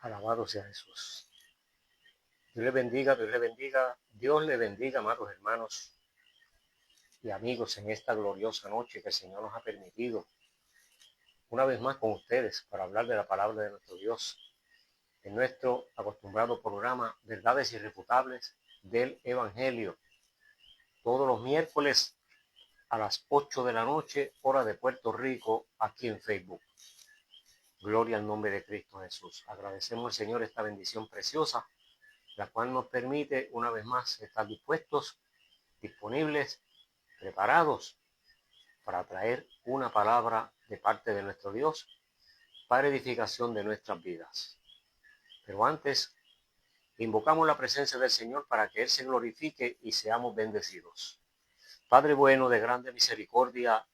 Alabado sea Jesús. Dios le bendiga, Dios le bendiga, Dios le bendiga, amados hermanos y amigos, en esta gloriosa noche que el Señor nos ha permitido, una vez más con ustedes, para hablar de la palabra de nuestro Dios, en nuestro acostumbrado programa Verdades Irrefutables del Evangelio, todos los miércoles a las 8 de la noche, hora de Puerto Rico, aquí en Facebook. Gloria al nombre de Cristo Jesús. Agradecemos al Señor esta bendición preciosa, la cual nos permite una vez más estar dispuestos, disponibles, preparados para traer una palabra de parte de nuestro Dios para edificación de nuestras vidas. Pero antes, invocamos la presencia del Señor para que Él se glorifique y seamos bendecidos. Padre bueno, de grande misericordia,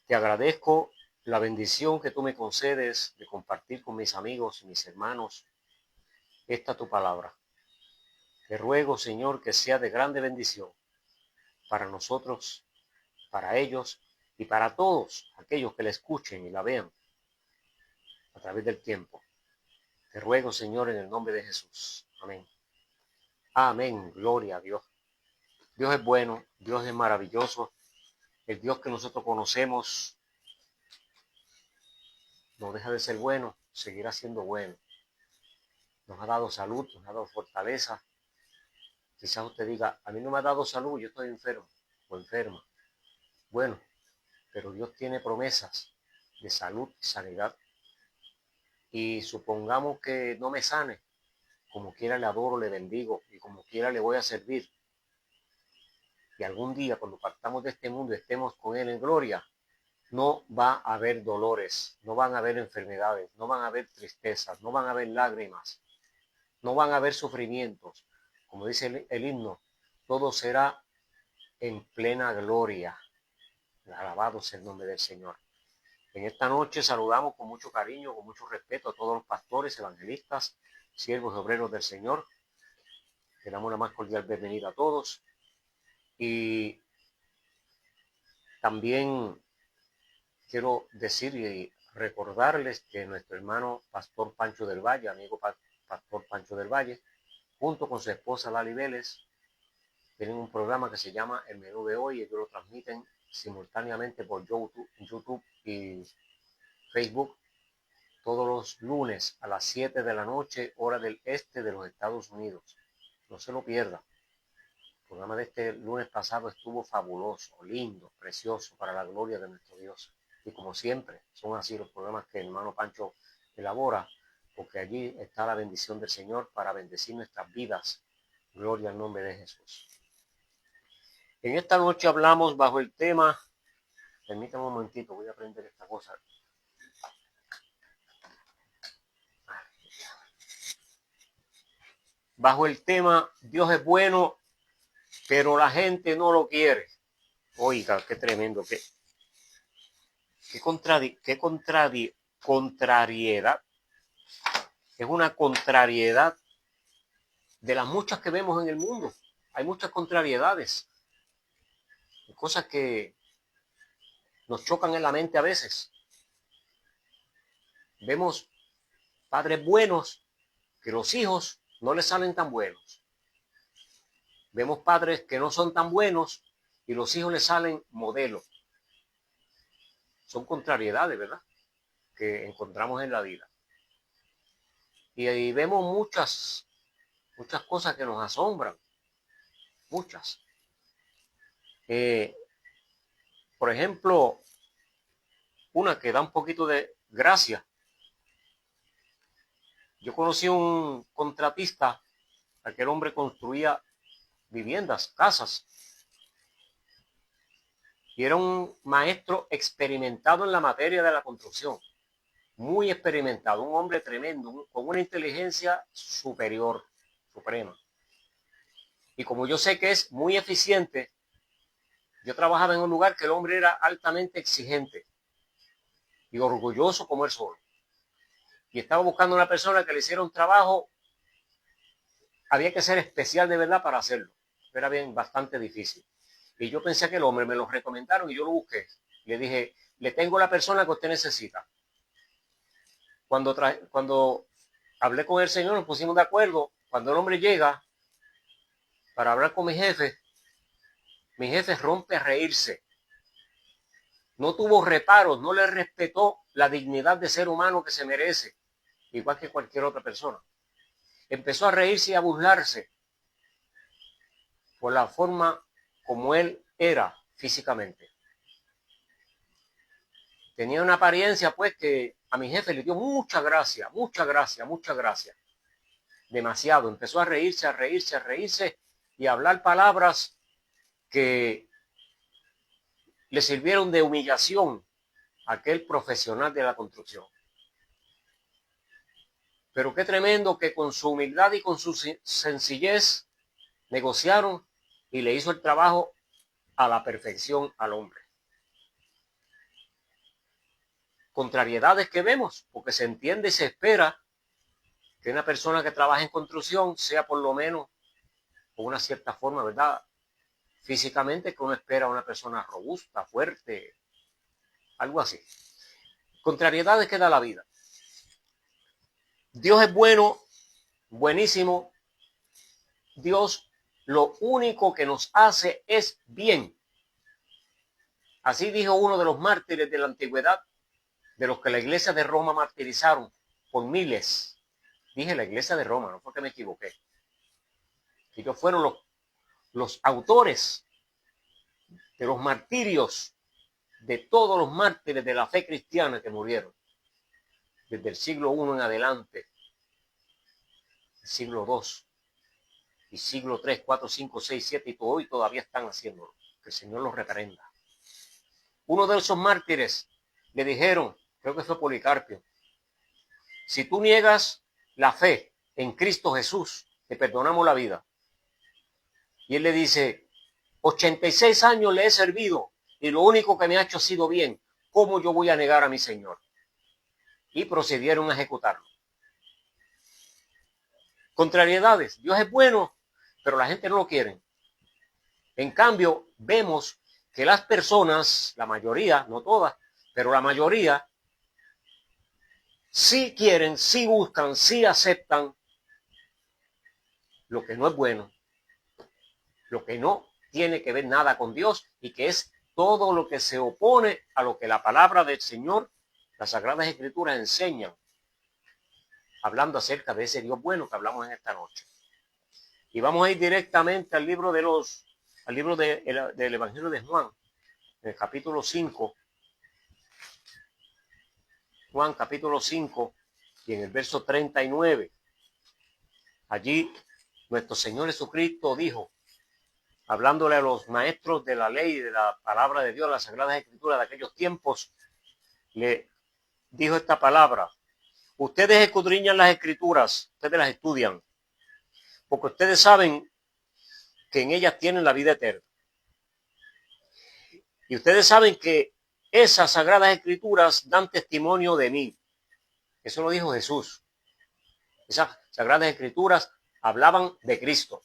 te agradezco la bendición que tú me concedes de compartir con mis amigos y mis hermanos esta tu palabra. Te ruego, Señor, que sea de grande bendición para nosotros, para ellos y para todos aquellos que la escuchen y la vean a través del tiempo. Te ruego, Señor, en el nombre de Jesús. Amén. Amén. Gloria a Dios. Dios es bueno, Dios es maravilloso. El Dios que nosotros conocemos no deja de ser bueno, seguirá siendo bueno. Nos ha dado salud, nos ha dado fortaleza. Quizás usted diga, a mí no me ha dado salud, yo estoy enfermo o enferma. Bueno, pero Dios tiene promesas de salud y sanidad. Y supongamos que no me sane, como quiera le adoro, le bendigo y como quiera le voy a servir. Y algún día cuando partamos de este mundo y estemos con Él en gloria, no va a haber dolores, no van a haber enfermedades, no van a haber tristezas, no van a haber lágrimas, no van a haber sufrimientos. Como dice el himno, todo será en plena gloria. Alabado sea el nombre del Señor. En esta noche saludamos con mucho cariño, con mucho respeto a todos los pastores, evangelistas, siervos y obreros del Señor. Le damos la más cordial bienvenida a todos. Y también quiero decir y recordarles que nuestro hermano Pastor Pancho del Valle, amigo Pastor Pancho del Valle, junto con su esposa Lali Vélez, tienen un programa que se llama El Menú de Hoy. Ellos lo transmiten simultáneamente por YouTube y Facebook todos los lunes a las 7 de la noche, hora del este de los Estados Unidos. No se lo pierda. El programa de este lunes pasado estuvo fabuloso, lindo, precioso, para la gloria de nuestro Dios. Y como siempre, son así los programas que el hermano Pancho elabora, porque allí está la bendición del Señor para bendecir nuestras vidas. Gloria al nombre de Jesús. En esta noche hablamos bajo el tema, permítame un momentito, voy a aprender esta cosa. Bajo el tema, Dios es bueno, pero la gente no lo quiere. Oiga, qué tremendo, qué contrariedad. Es una contrariedad de las muchas que vemos en el mundo. Hay muchas contrariedades, cosas que nos chocan en la mente a veces. Vemos padres buenos que los hijos no les salen tan buenos. Vemos padres que no son tan buenos y los hijos les salen modelos. Son contrariedades, ¿verdad?, que encontramos en la vida. Y ahí vemos muchas cosas que nos asombran. Muchas. Por ejemplo, una que da un poquito de gracia. Yo conocí a un contratista, aquel hombre construía viviendas, casas, y era un maestro experimentado en la materia de la construcción, muy experimentado, un hombre tremendo, con una inteligencia superior, suprema. Y como yo sé que es muy eficiente, yo trabajaba en un lugar que el hombre era altamente exigente y orgulloso como él solo. Y estaba buscando una persona que le hiciera un trabajo, había que ser especial de verdad para hacerlo. Era bien, bastante difícil. Y yo pensé que el hombre, me lo recomendaron y yo lo busqué. Le dije, le tengo la persona que usted necesita. Cuando Hablé con el Señor, nos pusimos de acuerdo. Cuando el hombre llega para hablar con mi jefe rompe a reírse. No tuvo reparos, no le respetó la dignidad de ser humano que se merece, igual que cualquier otra persona. Empezó a reírse y a burlarse por la forma como él era físicamente. Tenía una apariencia, pues, que a mi jefe le dio mucha gracia, mucha gracia, mucha gracia. Demasiado. Empezó a reírse, a reírse, a reírse y a hablar palabras que le sirvieron de humillación a aquel profesional de la construcción. Pero qué tremendo que con su humildad y con su sencillez negociaron y le hizo el trabajo a la perfección al hombre. Contrariedades que vemos, porque se entiende y se espera que una persona que trabaja en construcción sea por lo menos, por una cierta forma, ¿verdad? Físicamente, que uno espera a una persona robusta, fuerte, algo así. Contrariedades que da la vida. Dios es bueno, buenísimo. Dios lo único que nos hace es bien. Así dijo uno de los mártires de la antigüedad, de los que la iglesia de Roma martirizaron por miles. Dije la iglesia de Roma, no fue que me equivoqué. Ellos fueron los autores de los martirios de todos los mártires de la fe cristiana que murieron. Desde el siglo I en adelante, el siglo II, y siglo III, IV, V, VI, VII, y hoy todavía están haciéndolo. Que el Señor los reprenda. Uno de esos mártires le dijeron, creo que fue Policarpio, si tú niegas la fe en Cristo Jesús, te perdonamos la vida. Y él le dice, 86 años le he servido y lo único que me ha hecho ha sido bien. ¿Cómo yo voy a negar a mi Señor? Y procedieron a ejecutarlo. Contrariedades. Dios es bueno, pero la gente no lo quiere. En cambio, vemos que las personas, la mayoría, no todas, pero la mayoría, sí quieren, sí buscan, sí aceptan lo que no es bueno, lo que no tiene que ver nada con Dios y que es todo lo que se opone a lo que la palabra del Señor, las Sagradas Escrituras enseñan, hablando acerca de ese Dios bueno que hablamos en esta noche. Y vamos a ir directamente al libro del Evangelio de Juan, en el capítulo 5. Juan capítulo 5 y en el verso 39. Allí nuestro Señor Jesucristo dijo, hablándole a los maestros de la ley y de la palabra de Dios, las Sagradas Escrituras de aquellos tiempos, le dijo esta palabra: ustedes escudriñan las Escrituras, ustedes las estudian, porque ustedes saben que en ellas tienen la vida eterna. Y ustedes saben que esas Sagradas Escrituras dan testimonio de mí. Eso lo dijo Jesús. Esas Sagradas Escrituras hablaban de Cristo.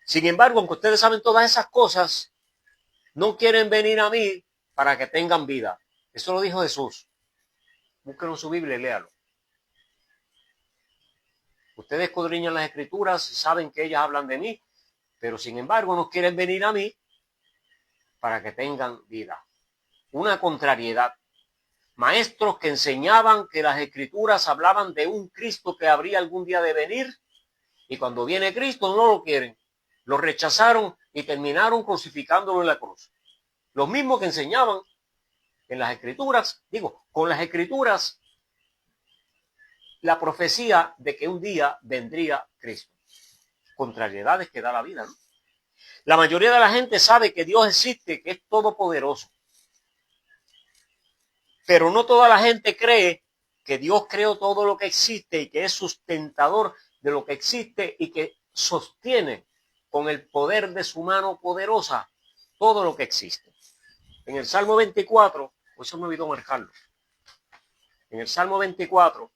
Sin embargo, aunque ustedes saben todas esas cosas, no quieren venir a mí para que tengan vida. Eso lo dijo Jesús. Búsquenlo en su Biblia y léalo. Ustedes escudriñan las Escrituras y saben que ellas hablan de mí, pero sin embargo no quieren venir a mí para que tengan vida. Una contrariedad. Maestros que enseñaban que las Escrituras hablaban de un Cristo que habría algún día de venir, y cuando viene Cristo no lo quieren. Lo rechazaron y terminaron crucificándolo en la cruz. Los mismos que enseñaban en las Escrituras, con las Escrituras, la profecía de que un día vendría Cristo. Contrariedades que da la vida, ¿no? La mayoría de la gente sabe que Dios existe, que es todopoderoso. Pero no toda la gente cree que Dios creó todo lo que existe y que es sustentador de lo que existe y que sostiene con el poder de su mano poderosa todo lo que existe. En el Salmo 24, hoy se me olvidó marcarlo. En el Salmo 24,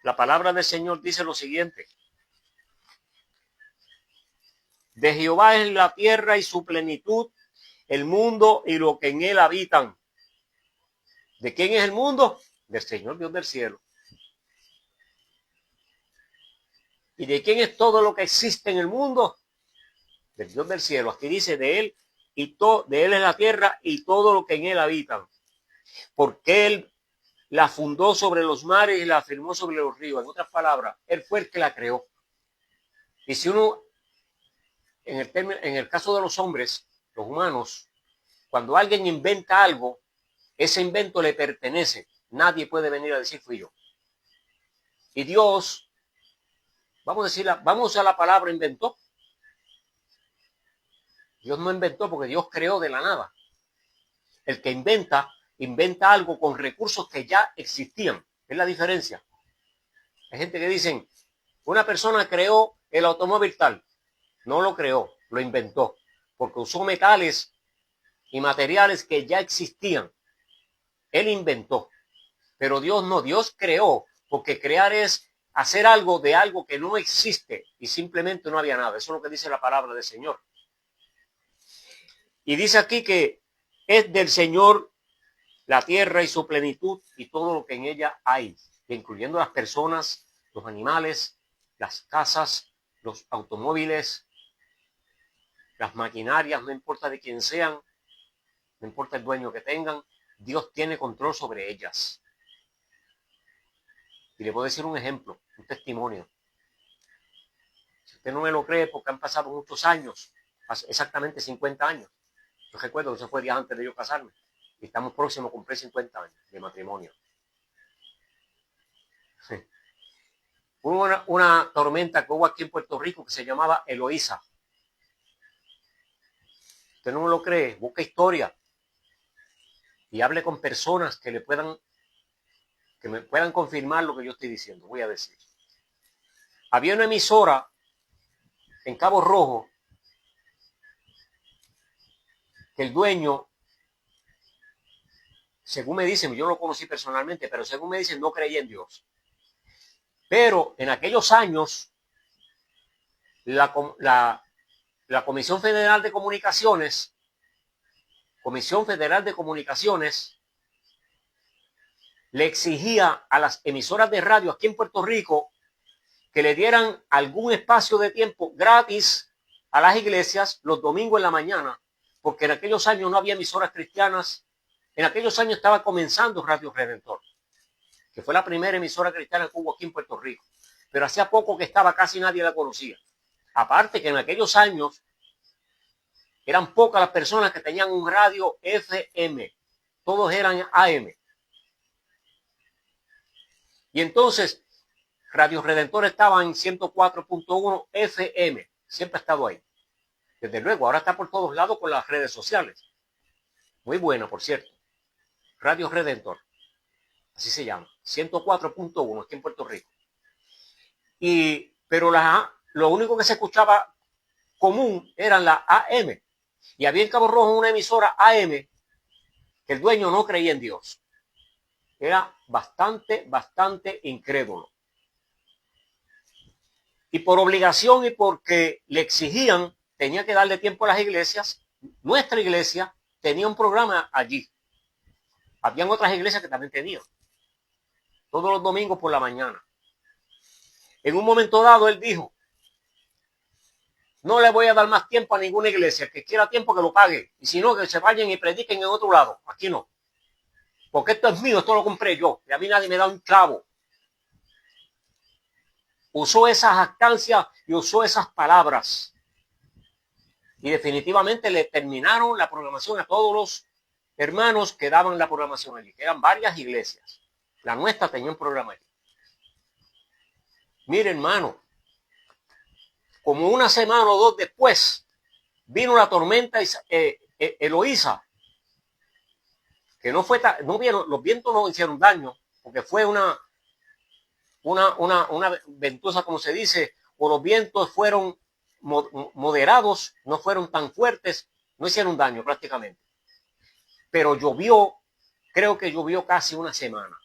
la palabra del Señor dice lo siguiente: de Jehová es la tierra y su plenitud, el mundo y lo que en él habitan. ¿De quién es el mundo? Del Señor Dios del cielo. ¿Y de quién es todo lo que existe en el mundo? Del Dios del cielo. Aquí dice de él y de él es la tierra y todo lo que en él habitan. Porque él la fundó sobre los mares y la afirmó sobre los ríos. En otras palabras, él fue el que la creó. Y si uno, en el caso de los hombres, los humanos, cuando alguien inventa algo, ese invento le pertenece. Nadie puede venir a decir fui yo. Y Dios, vamos a usar la palabra inventó. Dios no inventó porque Dios creó de la nada. El que inventa algo con recursos que ya existían. Es la diferencia. Hay gente que dicen, una persona creó el automóvil tal. No lo creó, lo inventó. Porque usó metales y materiales que ya existían. Él inventó. Pero Dios no, Dios creó. Porque crear es hacer algo de algo que no existe y simplemente no había nada. Eso es lo que dice la palabra del Señor. Y dice aquí que es del Señor la tierra y su plenitud y todo lo que en ella hay, incluyendo las personas, los animales, las casas, los automóviles, las maquinarias, no importa de quién sean, no importa el dueño que tengan, Dios tiene control sobre ellas. Y le puedo decir un ejemplo, un testimonio. Si usted no me lo cree, porque han pasado muchos años, exactamente 50 años. Yo recuerdo que eso fue días antes de yo casarme. Y estamos próximos a cumplir 50 años de matrimonio. Sí. Hubo una tormenta que hubo aquí en Puerto Rico que se llamaba Eloísa. Usted no me lo cree, busca historia y hable con personas que me puedan confirmar lo que yo estoy diciendo. Voy a decir. Había una emisora en Cabo Rojo que el dueño, según me dicen, yo no lo conocí personalmente, pero según me dicen, no creía en Dios. Pero en aquellos años, la Comisión Federal de Comunicaciones, le exigía a las emisoras de radio aquí en Puerto Rico que le dieran algún espacio de tiempo gratis a las iglesias los domingos en la mañana, porque en aquellos años no había emisoras cristianas. En aquellos años estaba comenzando Radio Redentor, que fue la primera emisora cristiana que hubo aquí en Puerto Rico. Pero hacía poco que estaba, casi nadie la conocía. Aparte que en aquellos años eran pocas las personas que tenían un radio FM. Todos eran AM. Y entonces, Radio Redentor estaba en 104.1 FM. Siempre ha estado ahí. Desde luego, ahora está por todos lados con las redes sociales. Muy buena, por cierto. Radio Redentor. Así se llama. 104.1 aquí en Puerto Rico. Pero lo único que se escuchaba común eran las AM. Y había en Cabo Rojo una emisora AM que el dueño no creía en Dios. Era bastante incrédulo. Y por obligación y porque le exigían, tenía que darle tiempo a las iglesias. Nuestra iglesia tenía un programa allí. Habían otras iglesias que también tenían. Todos los domingos por la mañana. En un momento dado él dijo, no le voy a dar más tiempo a ninguna iglesia. El que quiera tiempo que lo pague. Y si no, que se vayan y prediquen en otro lado. Aquí no. Porque esto es mío, esto lo compré yo. Y a mí nadie me da un clavo. Usó esa jactancia y usó esas palabras. Y definitivamente le terminaron la programación a todos los hermanos que daban la programación allí. Que eran varias iglesias. La nuestra tenía un programa allí. Mire, hermano. Como una semana o dos después, vino la tormenta Eloísa, que no fue los vientos no hicieron daño, porque fue una ventosa, como se dice, o los vientos fueron moderados, no fueron tan fuertes, no hicieron daño prácticamente. Pero llovió, creo que llovió casi una semana.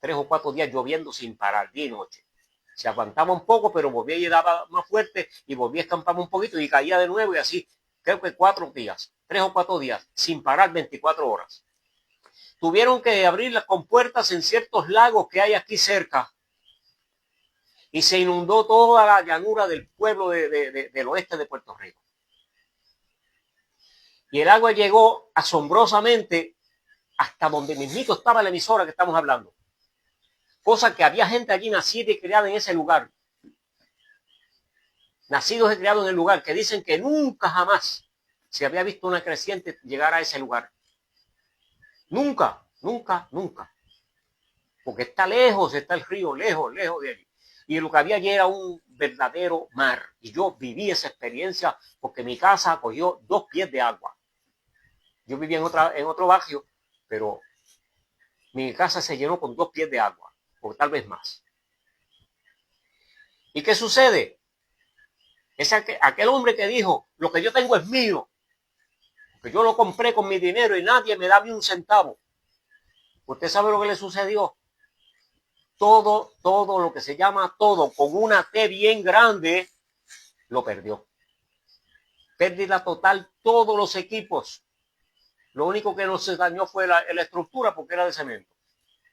3 o 4 días lloviendo sin parar, día y noche. Se aguantaba un poco, pero volvía y daba más fuerte y volvía a escampar un poquito y caía de nuevo y así creo que 4 días, 3 o 4 días, sin parar 24 horas. Tuvieron que abrir las compuertas en ciertos lagos que hay aquí cerca. Y se inundó toda la llanura del pueblo del oeste de Puerto Rico. Y el agua llegó asombrosamente hasta donde mismito estaba la emisora que estamos hablando. Cosa que había gente allí nacida y criada en ese lugar. Nacidos y criados en el lugar, que dicen que nunca jamás se había visto una creciente llegar a ese lugar. Nunca, nunca, nunca. Porque está lejos, está el río, lejos, lejos de allí. Y lo que había allí era un verdadero mar. Y yo viví esa experiencia porque mi casa cogió 2 pies de agua. Yo vivía en otro barrio, pero mi casa se llenó con 2 pies de agua, o tal vez más. ¿Y qué sucede? Es aquel hombre que dijo, lo que yo tengo es mío, que yo lo compré con mi dinero y nadie me da ni un centavo. ¿Usted sabe lo que le sucedió? Todo lo que se llama todo, con una T bien grande, lo perdió. Pérdida total, todos los equipos. Lo único que no se dañó fue la estructura porque era de cemento,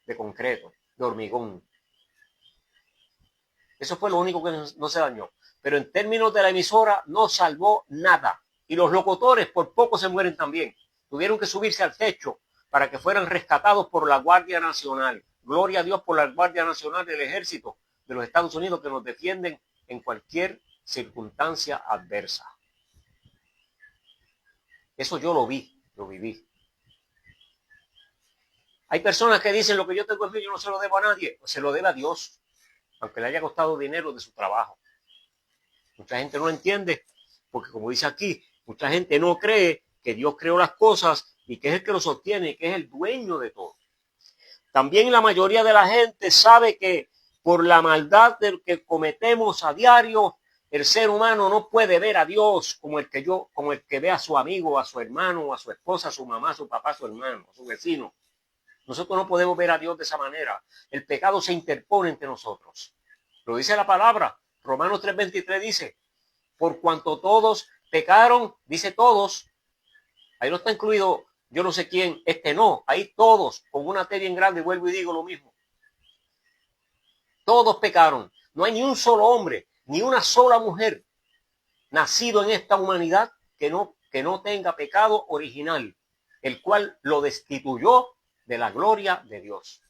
de concreto, de hormigón. Eso fue lo único que no se dañó. Pero en términos de la emisora no salvó nada. Y los locutores por poco se mueren también. Tuvieron que subirse al techo para que fueran rescatados por la Guardia Nacional. Gloria a Dios por la Guardia Nacional del Ejército de los Estados Unidos que nos defienden en cualquier circunstancia adversa. Eso yo lo vi, lo viví. Hay personas que dicen lo que yo tengo es mío, yo no se lo debo a nadie. Se lo debe a Dios, aunque le haya costado dinero de su trabajo. Mucha gente no entiende, porque como dice aquí, mucha gente no cree que Dios creó las cosas y que es el que lo sostiene y que es el dueño de todo. También la mayoría de la gente sabe que por la maldad que cometemos a diario, el ser humano no puede ver a Dios como el que ve a su amigo, a su hermano, a su esposa, a su mamá, a su papá, a su hermano, a su vecino. Nosotros no podemos ver a Dios de esa manera. El pecado se interpone entre nosotros. Lo dice la palabra. Romanos 3:23 dice, por cuanto todos pecaron, dice todos, ahí no está incluido yo no sé quién, no, ahí todos, con una T bien grande, vuelvo y digo lo mismo. Todos pecaron. No hay ni un solo hombre, ni una sola mujer nacido en esta humanidad que no tenga pecado original, el cual lo destituyó de la gloria de Dios.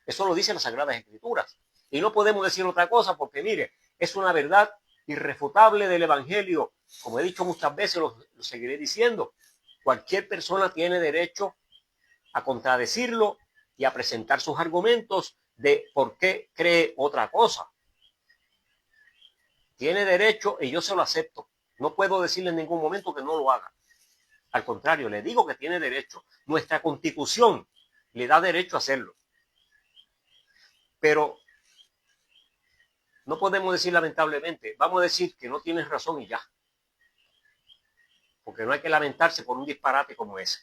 Eso lo dicen las Sagradas Escrituras. Y no podemos decir otra cosa porque, mire, es una verdad irrefutable del Evangelio. Como he dicho muchas veces, lo seguiré diciendo. Cualquier persona tiene derecho a contradecirlo y a presentar sus argumentos de por qué cree otra cosa. Tiene derecho y yo se lo acepto. No puedo decirle en ningún momento que no lo haga. Al contrario, le digo que tiene derecho. Nuestra Constitución le da derecho a hacerlo. Pero no podemos decir lamentablemente, vamos a decir que no tienes razón y ya. Porque no hay que lamentarse por un disparate como ese.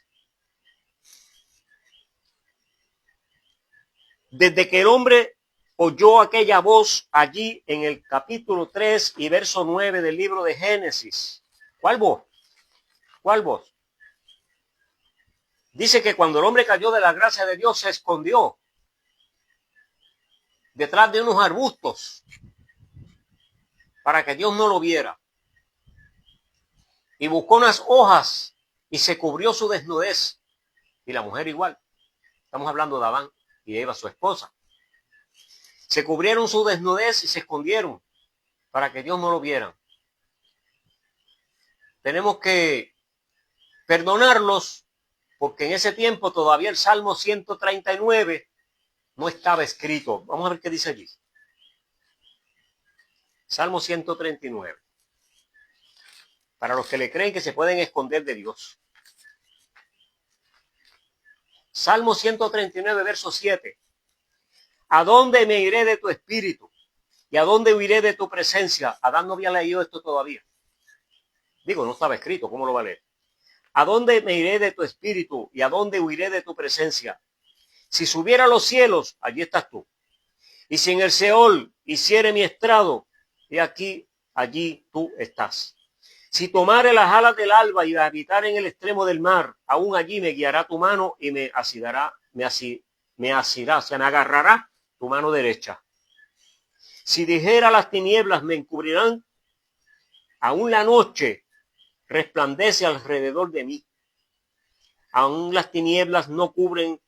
Desde que el hombre oyó aquella voz allí en el capítulo 3 y verso 9 del libro de Génesis. ¿Cuál voz? ¿Cuál voz? Dice que cuando el hombre cayó de la gracia de Dios se escondió detrás de unos arbustos para que Dios no lo viera. Y buscó unas hojas y se cubrió su desnudez. Y la mujer igual. Estamos hablando de Adán y Eva, su esposa. Se cubrieron su desnudez y se escondieron para que Dios no lo viera. Tenemos que perdonarlos porque en ese tiempo todavía el Salmo 139 no estaba escrito. Vamos a ver qué dice allí. Salmo 139. Para los que le creen que se pueden esconder de Dios. Salmo 139, verso 7. ¿A dónde me iré de tu espíritu? ¿Y a dónde huiré de tu presencia? Adán no había leído esto todavía. Digo, no estaba escrito, ¿cómo lo va a leer? ¿A dónde me iré de tu espíritu? ¿Y a dónde huiré de tu presencia? Si subiera a los cielos, allí estás tú. Y si en el Seol hiciere mi estrado, he aquí, allí tú estás. Si tomare las alas del alba y habitar en el extremo del mar, aún allí me guiará tu mano y me asirá, o sea, me agarrará tu mano derecha. Si dijera las tinieblas me encubrirán, aún la noche resplandece alrededor de mí. Aún las tinieblas no cubren,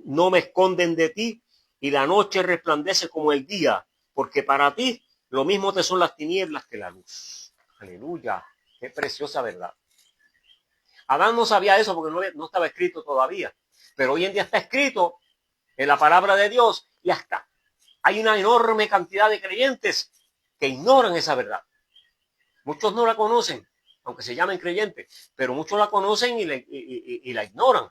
no me esconden de ti, y la noche resplandece como el día, porque para ti lo mismo te son las tinieblas que la luz. Aleluya, qué preciosa verdad. Adán no sabía eso porque no estaba escrito todavía, pero hoy en día está escrito en la palabra de Dios y hasta hay una enorme cantidad de creyentes que ignoran esa verdad. Muchos no la conocen, aunque se llamen creyentes, pero muchos la conocen y la ignoran.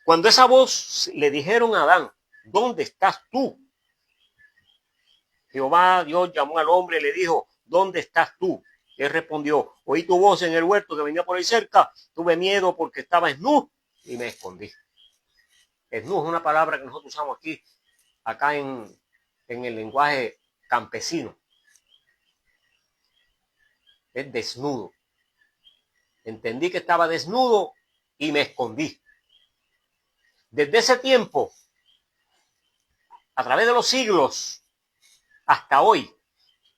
Cuando esa voz le dijeron a Adán, ¿dónde estás tú? Jehová Dios llamó al hombre y le dijo, ¿dónde estás tú? Él respondió, oí tu voz en el huerto que venía por ahí cerca, tuve miedo porque estaba desnudo y me escondí. Desnudo es una palabra que nosotros usamos aquí, acá en el lenguaje campesino. Es desnudo. Entendí que estaba desnudo y me escondí. Desde ese tiempo, a través de los siglos, hasta hoy,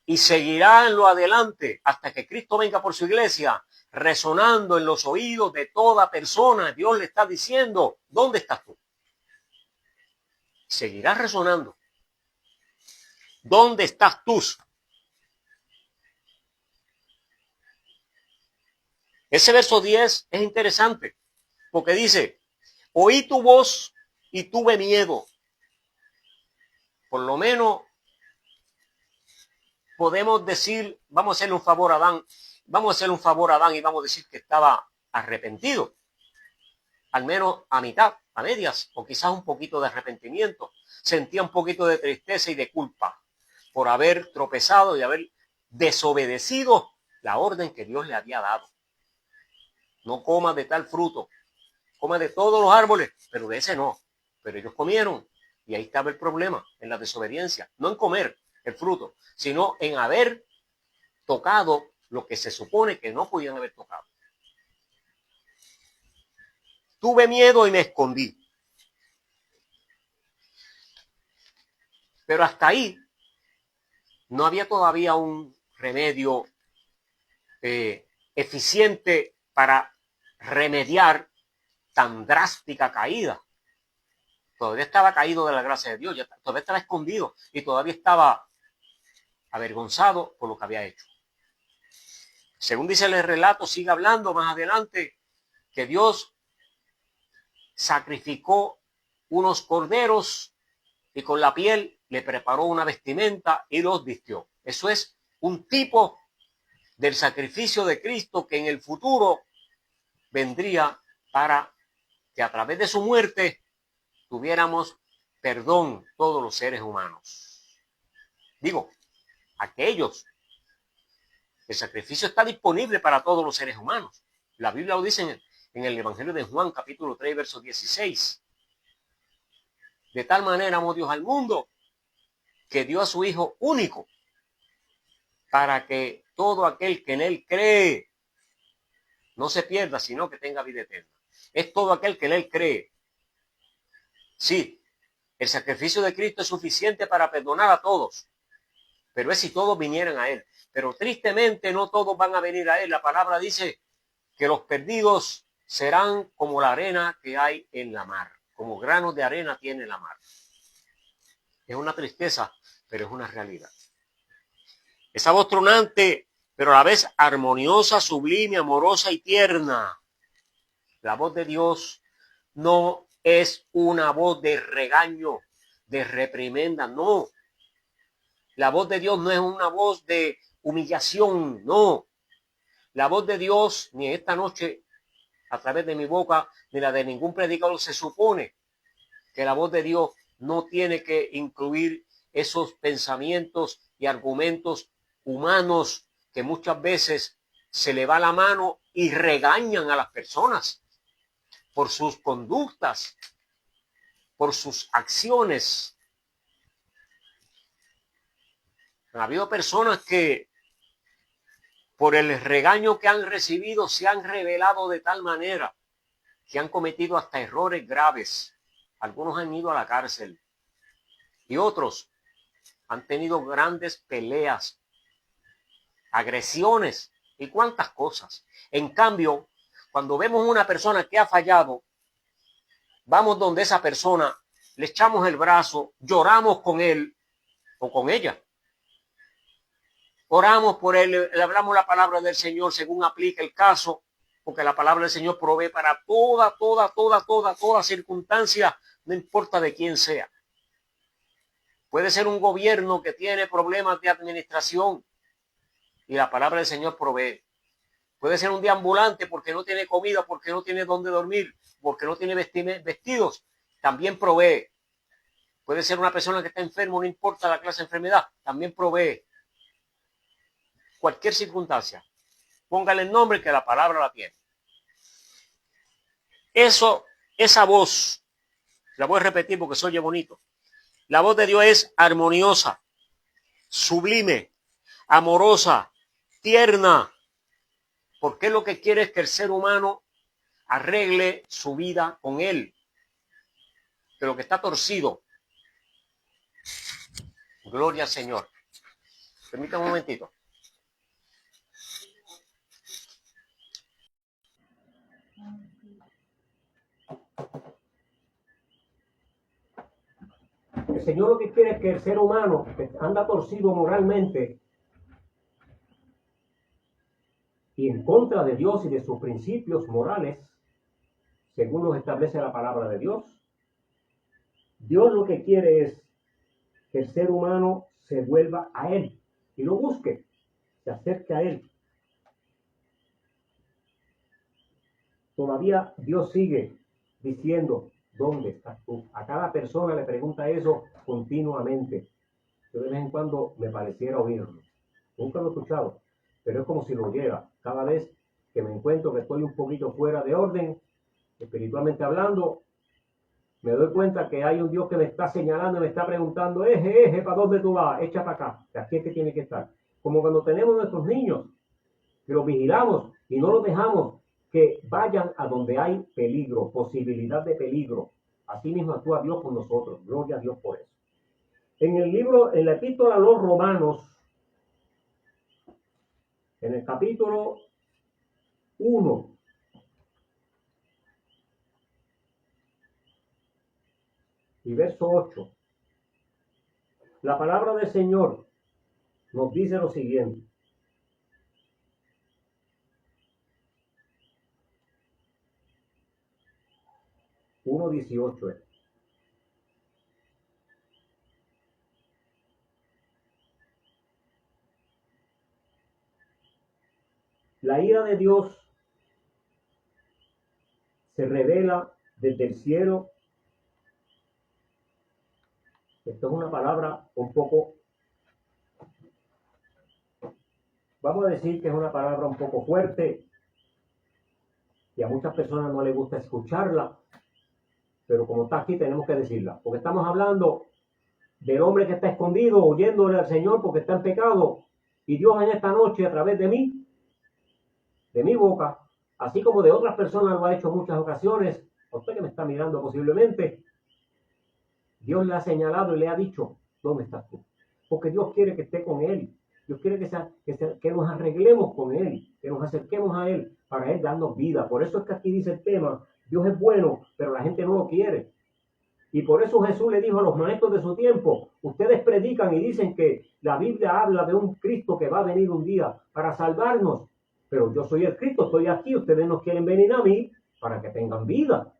y seguirá en lo adelante hasta que Cristo venga por su iglesia, resonando en los oídos de toda persona. Dios le está diciendo, ¿dónde estás tú? Seguirá resonando. ¿Dónde estás tú? Ese verso 10 es interesante porque dice, oí tu voz y tuve miedo. Por lo menos podemos decir, vamos a hacerle un favor a Adán, y vamos a decir que estaba arrepentido. Al menos a mitad, a medias, o quizás un poquito de arrepentimiento. Sentía un poquito de tristeza y de culpa por haber tropezado y haber desobedecido la orden que Dios le había dado. No comas de tal fruto, coma de todos los árboles, pero de ese no. Pero ellos comieron y ahí estaba el problema, en la desobediencia. No en comer el fruto, sino en haber tocado lo que se supone que no podían haber tocado. Tuve miedo y me escondí. Pero hasta ahí no había todavía un remedio eficiente para remediar tan drástica caída. Todavía estaba caído de la gracia de Dios, todavía estaba escondido y todavía estaba avergonzado por lo que había hecho. Según dice el relato, sigue hablando más adelante, que Dios sacrificó unos corderos y con la piel le preparó una vestimenta y los vistió. Eso es un tipo del sacrificio de Cristo que en el futuro vendría para que a través de su muerte tuviéramos perdón todos los seres humanos. Digo, aquellos, el sacrificio está disponible para todos los seres humanos. La Biblia lo dice en el Evangelio de Juan, capítulo 3, verso 16. De tal manera amó Dios al mundo que dio a su Hijo único para que todo aquel que en él cree no se pierda, sino que tenga vida eterna. Es todo aquel que en él cree. Sí, el sacrificio de Cristo es suficiente para perdonar a todos, pero es si todos vinieran a él. Pero tristemente no todos van a venir a él. La palabra dice que los perdidos serán como la arena que hay en la mar, como granos de arena tiene la mar. Es una tristeza, pero es una realidad. Esa voz tronante, pero a la vez armoniosa, sublime, amorosa y tierna. La voz de Dios no es una voz de regaño, de reprimenda, no. La voz de Dios no es una voz de humillación, no. La voz de Dios, ni esta noche a través de mi boca, ni la de ningún predicador, se supone que la voz de Dios no tiene que incluir esos pensamientos y argumentos humanos que muchas veces se le va la mano y regañan a las personas por sus conductas, por sus acciones. Ha habido personas que por el regaño que han recibido se han rebelado de tal manera que han cometido hasta errores graves. Algunos han ido a la cárcel y otros han tenido grandes peleas, agresiones y cuantas cosas. En cambio, cuando vemos una persona que ha fallado, vamos donde esa persona, le echamos el brazo, lloramos con él o con ella. Oramos por él, le hablamos la palabra del Señor según aplica el caso, porque la palabra del Señor provee para toda circunstancia, no importa de quién sea. Puede ser un gobierno que tiene problemas de administración y la palabra del Señor provee. Puede ser un deambulante porque no tiene comida, porque no tiene dónde dormir, porque no tiene vestidos, también provee. Puede ser una persona que está enfermo, no importa la clase de enfermedad, también provee. Cualquier circunstancia, póngale el nombre que la palabra la tiene. Esa voz, la voy a repetir porque se oye bonito. La voz de Dios es armoniosa, sublime, amorosa, tierna, porque lo que quiere es que el ser humano arregle su vida con él. De lo que está torcido. Gloria al Señor. Permítame un momentito. El Señor lo que quiere es que el ser humano que anda torcido moralmente y en contra de Dios y de sus principios morales, según los establece la palabra de Dios, Dios lo que quiere es que el ser humano se vuelva a Él y lo busque, se acerque a Él. Todavía Dios sigue diciendo, ¿dónde estás tú? A cada persona le pregunta eso continuamente. Yo de vez en cuando me pareciera oírlo. Nunca lo he escuchado, pero es como si lo oyera. Cada vez que me encuentro que estoy un poquito fuera de orden, espiritualmente hablando, me doy cuenta que hay un Dios que me está señalando y me está preguntando, ¿para dónde tú vas? Echa para acá, que aquí es que tiene que estar. Como cuando tenemos nuestros niños, que los vigilamos y no los dejamos que vayan a donde hay peligro, posibilidad de peligro. Así mismo actúa Dios con nosotros. Gloria a Dios por eso. En la epístola a los Romanos, en el capítulo 1, y verso 8, la palabra del Señor nos dice lo siguiente. Uno 18 es. La ira de Dios se revela desde el cielo. Esto es una palabra un poco, vamos a decir que es una palabra un poco fuerte y a muchas personas no les gusta escucharla, pero como está aquí tenemos que decirla, porque estamos hablando del hombre que está escondido, huyéndole al Señor porque está en pecado, y Dios en esta noche a través de mí, de mi boca, así como de otras personas lo ha hecho en muchas ocasiones, a usted que me está mirando posiblemente, Dios le ha señalado y le ha dicho, ¿dónde estás tú? Porque Dios quiere que esté con Él. Dios quiere que nos arreglemos con Él, que nos acerquemos a Él, para Él darnos vida. Por eso es que aquí dice el tema, Dios es bueno, pero la gente no lo quiere. Y por eso Jesús le dijo a los maestros de su tiempo, ustedes predican y dicen que la Biblia habla de un Cristo que va a venir un día para salvarnos. Pero yo soy el Cristo, estoy aquí, ustedes no quieren venir a mí para que tengan vida.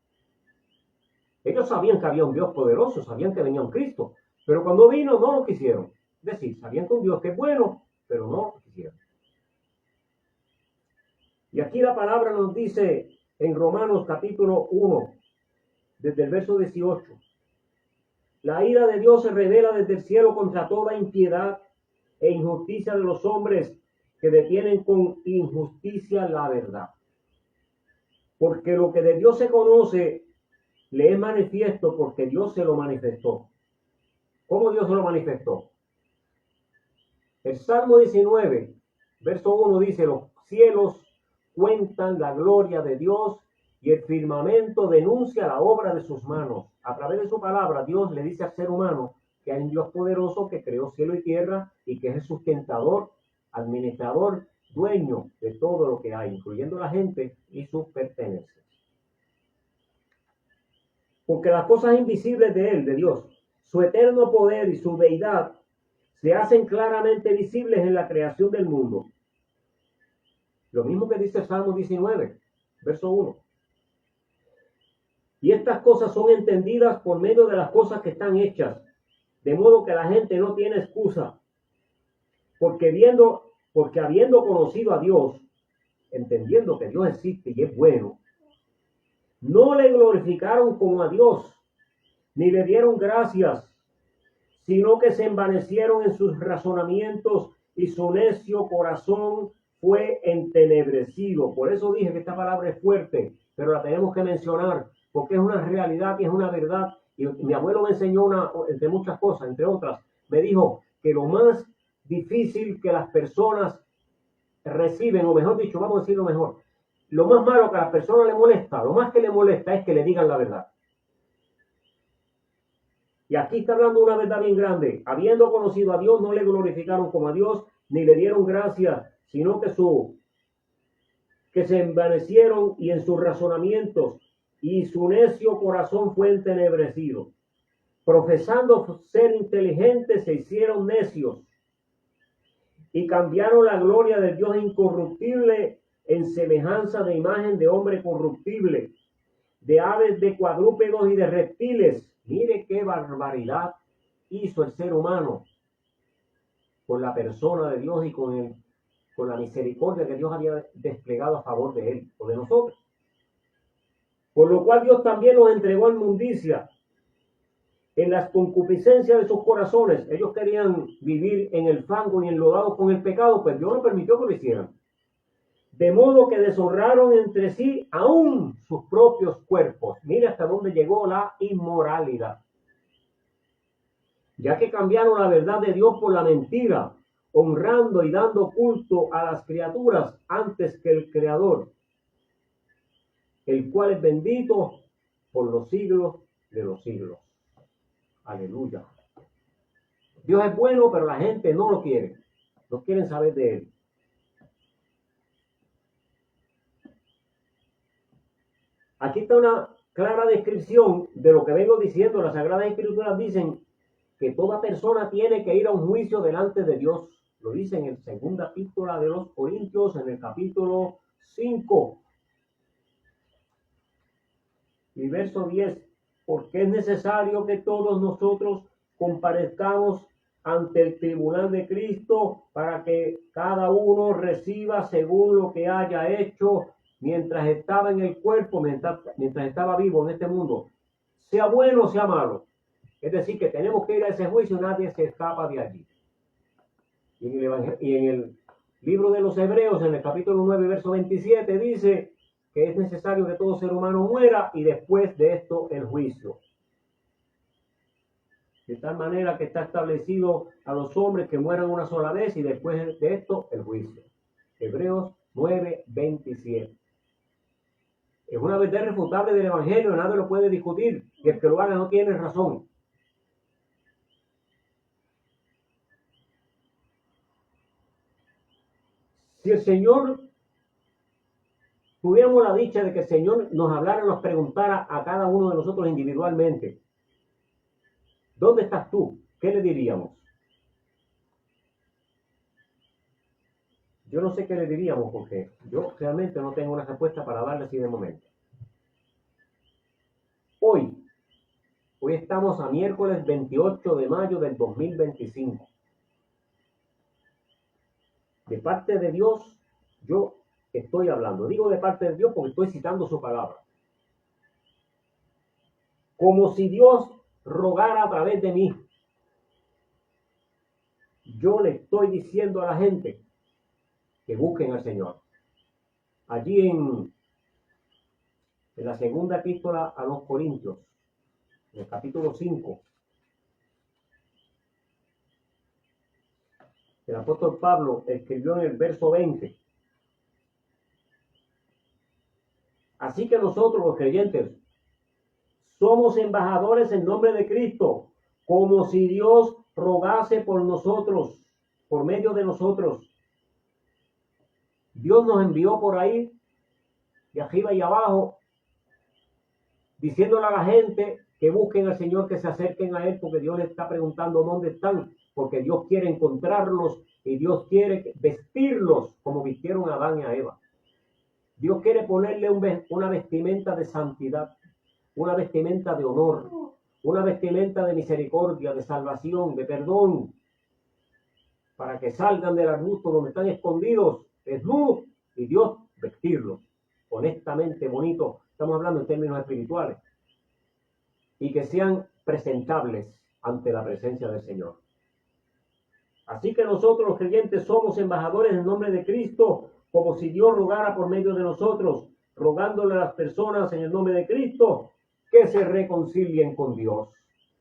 Ellos sabían que había un Dios poderoso, sabían que venía un Cristo, pero cuando vino no lo quisieron. Es decir, sabían que un Dios que es bueno, pero no lo quisieron. Y aquí la palabra nos dice en Romanos capítulo 1, desde el verso 18, la ira de Dios se revela desde el cielo contra toda impiedad e injusticia de los hombres que detienen con injusticia la verdad. Porque lo que de Dios se conoce le es manifiesto porque Dios se lo manifestó. ¿Cómo Dios se lo manifestó? El Salmo 19, verso 1 dice: los cielos cuentan la gloria de Dios y el firmamento denuncia la obra de sus manos. A través de su palabra, Dios le dice al ser humano que hay un Dios poderoso que creó cielo y tierra y que es el sustentador, administrador, dueño de todo lo que hay, incluyendo la gente y sus pertenencias. Porque las cosas invisibles de Él, de Dios, su eterno poder y su deidad, se hacen claramente visibles en la creación del mundo. Lo mismo que dice el Salmo 19, verso 1. Y estas cosas son entendidas por medio de las cosas que están hechas, de modo que la gente no tiene excusa, porque habiendo conocido a Dios, entendiendo que Dios existe y es bueno, no le glorificaron como a Dios, ni le dieron gracias, sino que se envanecieron en sus razonamientos y su necio corazón fue entenebrecido. Por eso dije que esta palabra es fuerte, pero la tenemos que mencionar, porque es una realidad y es una verdad. Y mi abuelo me enseñó entre muchas cosas, entre otras, me dijo que lo más difícil que las personas reciben, o mejor dicho, vamos a decirlo mejor, lo más malo que a las personas le molesta, lo más que le molesta es que le digan la verdad. Y aquí está hablando una verdad bien grande. Habiendo conocido a Dios, no le glorificaron como a Dios, ni le dieron gracias, sino que se envanecieron y en sus razonamientos, y su necio corazón fue entenebrecido. Profesando ser inteligentes, se hicieron necios, y cambiaron la gloria del Dios incorruptible en semejanza de imagen de hombre corruptible, de aves, de cuadrúpedos y de reptiles. Mire qué barbaridad hizo el ser humano con la persona de Dios y con la misericordia que Dios había desplegado a favor de él o de nosotros. Por lo cual Dios también los entregó en inmundicia, en las concupiscencias de sus corazones. Ellos querían vivir en el fango y enlodados con el pecado, pues Dios no permitió que lo hicieran. De modo que deshonraron entre sí aún sus propios cuerpos. Mira hasta dónde llegó la inmoralidad. Ya que cambiaron la verdad de Dios por la mentira, honrando y dando culto a las criaturas antes que el Creador, el cual es bendito por los siglos de los siglos. Aleluya. Dios es bueno, pero la gente no lo quiere. No quieren saber de él. Aquí está una clara descripción de lo que vengo diciendo. Las Sagradas Escrituras dicen que toda persona tiene que ir a un juicio delante de Dios. Lo dice en el segunda epístola de los Corintios, en el capítulo 5 y verso 10. Porque es necesario que todos nosotros comparezcamos ante el tribunal de Cristo para que cada uno reciba según lo que haya hecho mientras estaba en el cuerpo, mientras estaba vivo en este mundo, sea bueno o sea malo. Es decir, que tenemos que ir a ese juicio, nadie se escapa de allí. Y en el libro de los Hebreos, en el capítulo 9, verso 27, dice que es necesario que todo ser humano muera y después de esto el juicio. De tal manera que está establecido a los hombres que mueran una sola vez y después de esto el juicio. Hebreos 9, 27. Es una verdad irrefutable del Evangelio, nadie lo puede discutir, y el que lo haga no tiene razón. Si el Señor, tuviéramos la dicha de que el Señor nos hablara, nos preguntara a cada uno de nosotros individualmente, ¿dónde estás tú? ¿Qué le diríamos? Yo no sé qué le diríamos porque yo realmente no tengo una respuesta para darle así de momento. Hoy estamos a miércoles 28 de mayo del 2025. De parte de Dios, yo estoy hablando. Digo de parte de Dios porque estoy citando su palabra. Como si Dios rogara a través de mí. Yo le estoy diciendo a la gente que busquen al Señor. Allí en la segunda epístola a los Corintios, en el capítulo 5, El apóstol Pablo escribió en el verso 20. Así que nosotros los creyentes somos embajadores en nombre de Cristo, como si Dios rogase por nosotros, por medio de nosotros. Dios nos envió por ahí, de arriba y abajo, diciéndole a la gente que busquen al Señor, que se acerquen a Él, porque Dios les está preguntando dónde están, porque Dios quiere encontrarlos y Dios quiere vestirlos como vistieron a Adán y a Eva. Dios quiere ponerle una vestimenta de santidad, una vestimenta de honor, una vestimenta de misericordia, de salvación, de perdón, para que salgan del arbusto donde están escondidos, desnudos, y Dios vestirlos honestamente, bonito. Estamos hablando en términos espirituales, y que sean presentables ante la presencia del Señor. Así que nosotros los creyentes somos embajadores en nombre de Cristo, como si Dios rogara por medio de nosotros, rogándole a las personas en el nombre de Cristo que se reconcilien con Dios.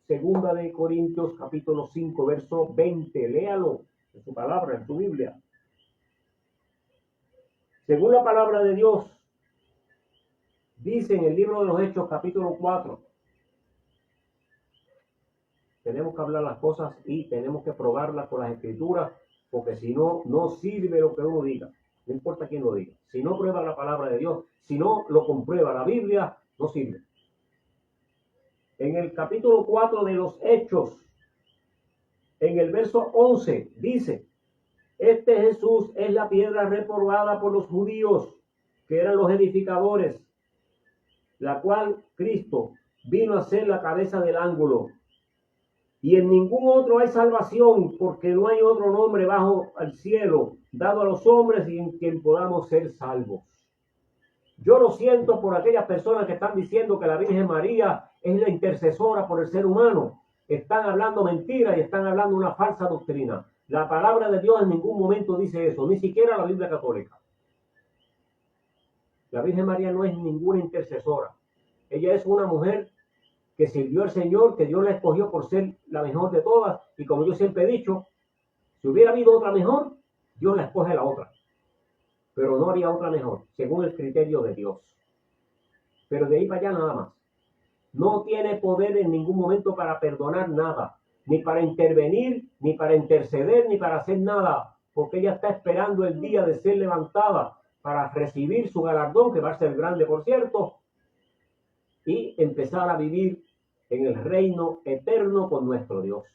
Segunda de Corintios capítulo 5, verso 20. Léalo en su palabra, en su Biblia. Según la palabra de Dios, dice en el libro de los Hechos capítulo 4, tenemos que hablar las cosas y tenemos que probarlas con las escrituras, porque si no, no sirve lo que uno diga, no importa quién lo diga. Si no prueba la palabra de Dios, si no lo comprueba la Biblia, no sirve. En el capítulo 4 de los Hechos, en el verso 11, dice: este Jesús es la piedra reprobada por los judíos, que eran los edificadores, la cual Cristo vino a ser la cabeza del ángulo. Y en ningún otro hay salvación, porque no hay otro nombre bajo el cielo dado a los hombres y en quien podamos ser salvos. Yo lo siento por aquellas personas que están diciendo que la Virgen María es la intercesora por el ser humano. Están hablando mentiras y están hablando una falsa doctrina. La palabra de Dios en ningún momento dice eso, ni siquiera la Biblia católica. La Virgen María no es ninguna intercesora. Ella es una mujer que sirvió al Señor, que Dios la escogió por ser la mejor de todas. Y como yo siempre he dicho, si hubiera habido otra mejor, Dios la escoge la otra. Pero no había otra mejor, según el criterio de Dios. Pero de ahí para allá nada más. No tiene poder en ningún momento para perdonar nada, ni para intervenir, ni para interceder, ni para hacer nada, porque ella está esperando el día de ser levantada para recibir su galardón, que va a ser grande, por cierto, y empezar a vivir en el reino eterno con nuestro Dios.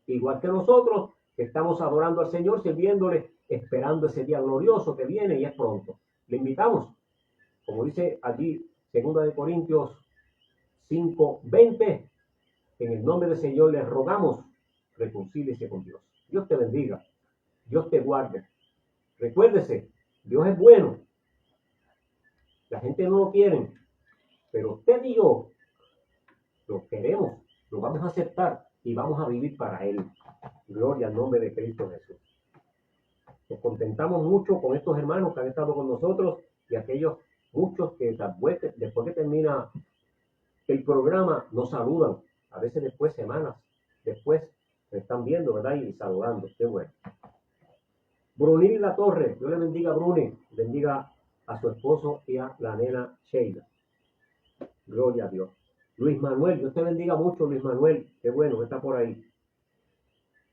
Igual que nosotros, que estamos adorando al Señor, sirviéndole, esperando ese día glorioso que viene y es pronto. Le invitamos, como dice allí, 2 de Corintios 5:20, en el nombre del Señor les rogamos, reconcíliese con Dios. Dios te bendiga, Dios te guarde. Recuérdese, Dios es bueno. La gente no lo quiere, pero usted y yo lo queremos, lo vamos a aceptar y vamos a vivir para Él. Gloria al nombre de Cristo Jesús. Nos contentamos mucho con estos hermanos que han estado con nosotros y aquellos muchos que después que termina el programa nos saludan, a veces después, semanas después, me están viendo, ¿verdad? Y saludando, qué bueno. Brunil La Torre, Dios le bendiga a Bruni, bendiga a su esposo y a la nena Sheila. Gloria a Dios. Luis Manuel, Dios te bendiga mucho, Luis Manuel, qué bueno que está por ahí.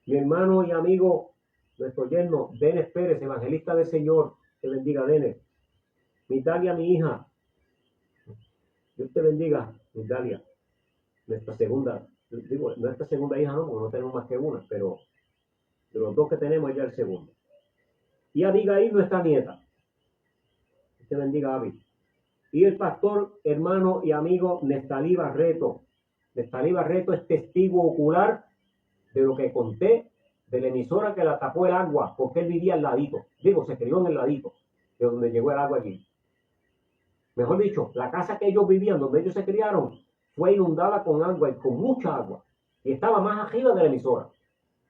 Mi hermano y amigo, nuestro yerno, Denis Pérez, evangelista del Señor, te bendiga, Denis. Mitalia, mi hija, Dios te bendiga, Mitalia, nuestra segunda hija no, porque no tenemos más que una, pero de los dos que tenemos, ella es el segundo. Y Abigail, nuestra nieta. Dios te bendiga, Abby. Y el pastor, hermano y amigo Nestalí Barreto. Nestalí Barreto es testigo ocular de lo que conté de la emisora que la tapó el agua, porque él vivía al ladito. Se crió en el ladito de donde llegó el agua aquí. Mejor dicho, la casa que ellos vivían, donde ellos se criaron, fue inundada con agua y con mucha agua. Y estaba más arriba de la emisora.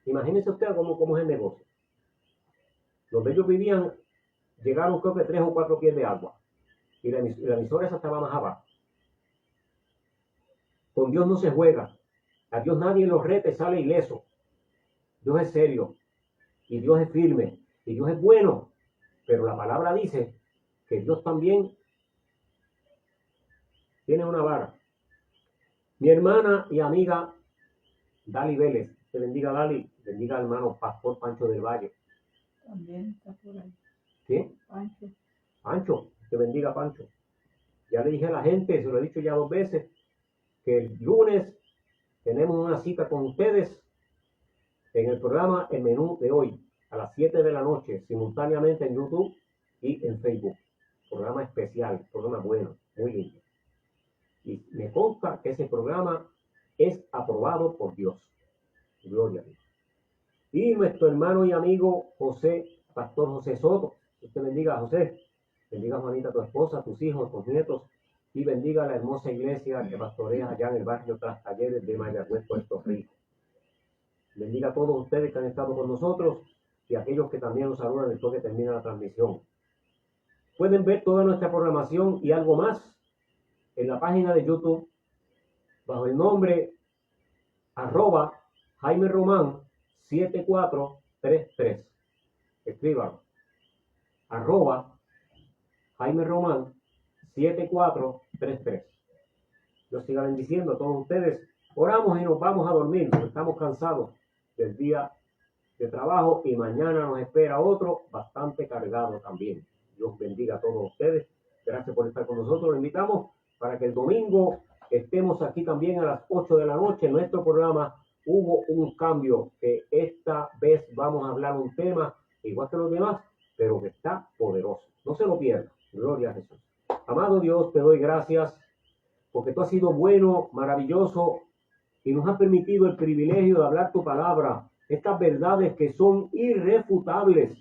Imagínense ustedes cómo es el negocio. Donde ellos vivían, llegaron creo que 3 o 4 pies de agua. Y la emisora esa estaba más abajo. Con Dios no se juega. A Dios nadie lo rete, sale ileso. Dios es serio. Y Dios es firme. Y Dios es bueno. Pero la palabra dice que Dios también tiene una vara. Mi hermana y amiga Dali Vélez, te bendiga Dali, bendiga al hermano Pastor Pancho del Valle. También está por ahí. ¿Qué? Pancho. Pancho, te bendiga Pancho. Ya le dije a la gente, se lo he dicho ya 2 veces, que el lunes tenemos una cita con ustedes en el programa El Menú de hoy, a las 7 de la noche, simultáneamente en YouTube y en Facebook. Programa especial, programa bueno, muy lindo. Y me consta que ese programa es aprobado por Dios. Gloria a Dios. Y nuestro hermano y amigo Pastor José Soto. Dios te bendiga, José. Bendiga, Juanita, tu esposa, tus hijos, tus nietos. Y bendiga la hermosa iglesia que pastorea allá en el barrio Tras Talleres de Mayagüez, Puerto Rico. Bendiga a todos ustedes que han estado con nosotros y a aquellos que también nos saludan después que termina la transmisión. Pueden ver toda nuestra programación y algo más en la página de YouTube bajo el nombre @Jaime Román 7433. Escríbalo. @Jaime Román 7433. Dios siga bendiciendo a todos ustedes. Oramos y nos vamos a dormir porque estamos cansados del día de trabajo y mañana nos espera otro bastante cargado también. Dios bendiga a todos ustedes. Gracias por estar con nosotros. Los invitamos para que el domingo estemos aquí también a las 8 de la noche. En nuestro programa hubo un cambio, que esta vez vamos a hablar un tema igual que los demás, pero que está poderoso. No se lo pierda. Gloria a Jesús. Amado Dios, te doy gracias porque tú has sido bueno, maravilloso y nos has permitido el privilegio de hablar tu palabra. Estas verdades que son irrefutables.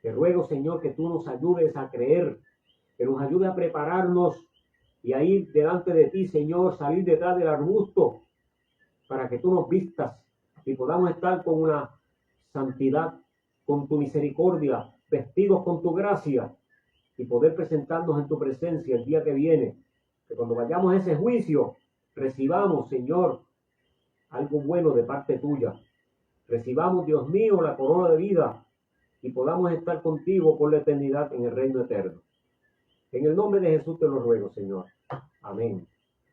Te ruego, Señor, que tú nos ayudes a creer, que nos ayude a prepararnos y a ir delante de ti, Señor, salir detrás del arbusto para que tú nos vistas y podamos estar con una santidad, con tu misericordia, vestidos con tu gracia y poder presentarnos en tu presencia el día que viene. Que cuando vayamos a ese juicio, recibamos, Señor, algo bueno de parte tuya. Recibamos, Dios mío, la corona de vida y podamos estar contigo por la eternidad en el reino eterno. En el nombre de Jesús te lo ruego, Señor. Amén.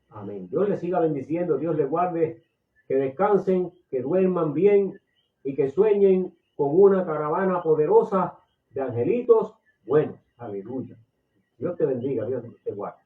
Amén. Dios les siga bendiciendo, Dios les guarde, que descansen, que duerman bien y que sueñen con una caravana poderosa de angelitos buenos. Aleluya. Dios te bendiga, Dios te guarde.